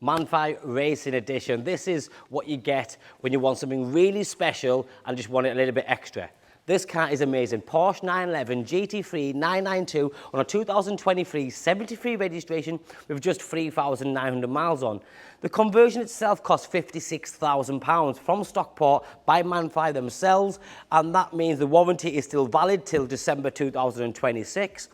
Manthey Racing Edition. This is what you get when you want something really special and just want it a little bit extra. This car is amazing. Porsche 911 GT3 992 on a 2023 73 registration with just 3,900 miles on. The conversion itself costs £56,000 from Stockport by Manthey themselves, and that means the warranty is still valid till December 2026.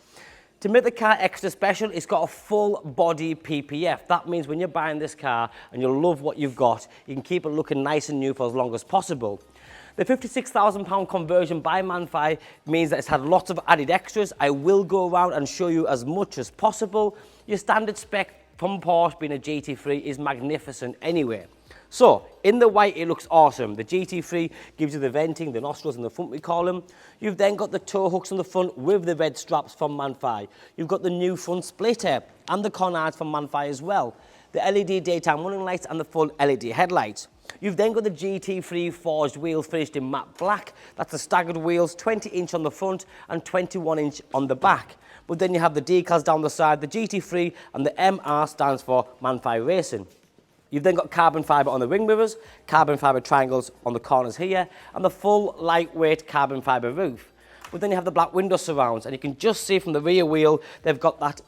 To make the car extra special, it's got a full body PPF. That means when you're buying this car and you love what you've got, you can keep it looking nice and new for as long as possible. The £56,000 conversion by Manthey means that it's had lots of added extras. I will go around and show you as much as possible. Your standard spec from Porsche being a GT3 is magnificent anyway. So, in the white, it looks awesome. The GT3 gives you the venting, the nostrils in the front, we call them. You've then got the tow hooks on the front with the red straps from Manthey. You've got the new front splitter and the Canards from Manthey as well. The LED daytime running lights and the full LED headlights. You've then got the GT3 forged wheels finished in matte black. That's the staggered wheels, 20-inch on the front and 21-inch on the back. But then you have the decals down the side, the GT3, and the MR stands for Manthey Racing. You've then got carbon fibre on the wing mirrors, carbon fibre triangles on the corners here, and the full lightweight carbon fibre roof. But then you have the black window surrounds, and you can just see from the rear wheel, they've got that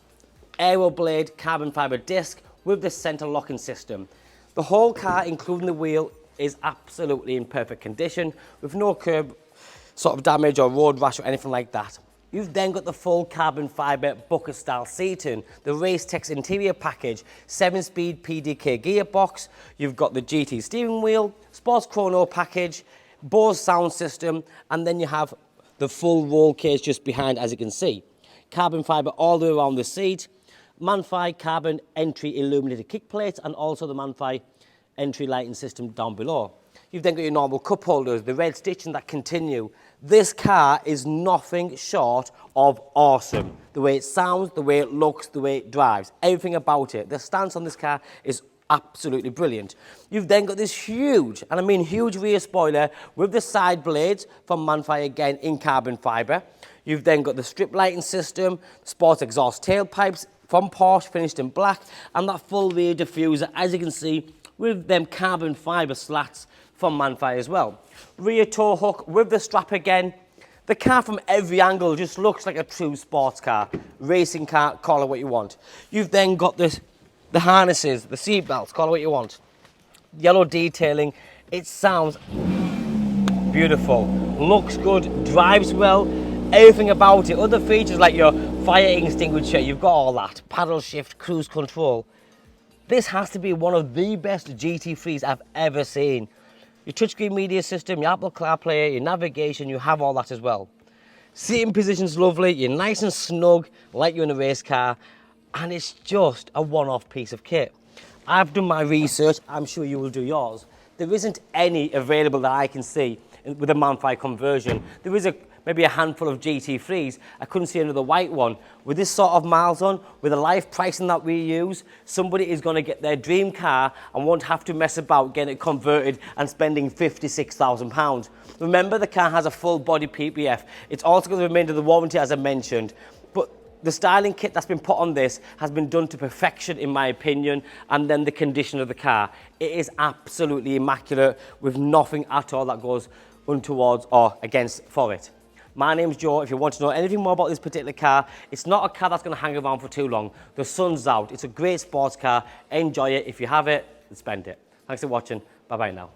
Aero blade carbon fibre disc with the centre locking system. The whole car, including the wheel, is absolutely in perfect condition, with no curb sort of damage or road rash or anything like that. You've then got the full carbon fibre bucket style seating, the Race Tex interior package, 7-speed PDK gearbox, you've got the GT steering wheel, Sports Chrono package, Bose sound system, and then you have the full roll cage just behind, as you can see. Carbon fibre all the way around the seat, Manthey carbon entry illuminated kick plates, and also the Manthey entry lighting system down below. You've then got your normal cup holders, the red stitching that continue. This car is nothing short of awesome. The way it sounds, the way it looks, the way it drives, everything about it. The stance on this car is absolutely brilliant. You've then got this huge, and I mean huge, rear spoiler with the side blades from Manthey again in carbon fibre. You've then got the strip lighting system, sports exhaust tailpipes from Porsche finished in black, and that full rear diffuser, as you can see, with them carbon fibre slats from Manthey as well. Rear tow hook with the strap again. The car from every angle just looks like a true sports car, racing car, call it what you want. You've then got the harnesses, the seat belts, call it what you want. Yellow detailing, it sounds beautiful, looks good, drives well, everything about it. Other features like your fire extinguisher, you've got all that, paddle shift, cruise control. This has to be one of the best GT3s I've ever seen. Your touchscreen media system, your Apple CarPlay, your navigation, you have all that as well. Seating position's lovely, you're nice and snug, like you're in a race car, and it's just a one-off piece of kit. I've done my research, I'm sure you will do yours. There isn't any available that I can see with a Manthey conversion. There is maybe a handful of GT3s. I couldn't see another white one. With this sort of miles on, with the live pricing that we use, somebody is going to get their dream car and won't have to mess about getting it converted and spending £56,000. Remember, the car has a full body PPF. It's also got the remainder of the warranty, as I mentioned. But the styling kit that's been put on this has been done to perfection, in my opinion, and then the condition of the car. It is absolutely immaculate, with nothing at all that goes untowards or against for it. My name's Joe. If you want to know anything more about this particular car, it's not a car that's going to hang around for too long. The sun's out. It's a great sports car. Enjoy it. If you have it, spend it. Thanks for watching. Bye-bye now.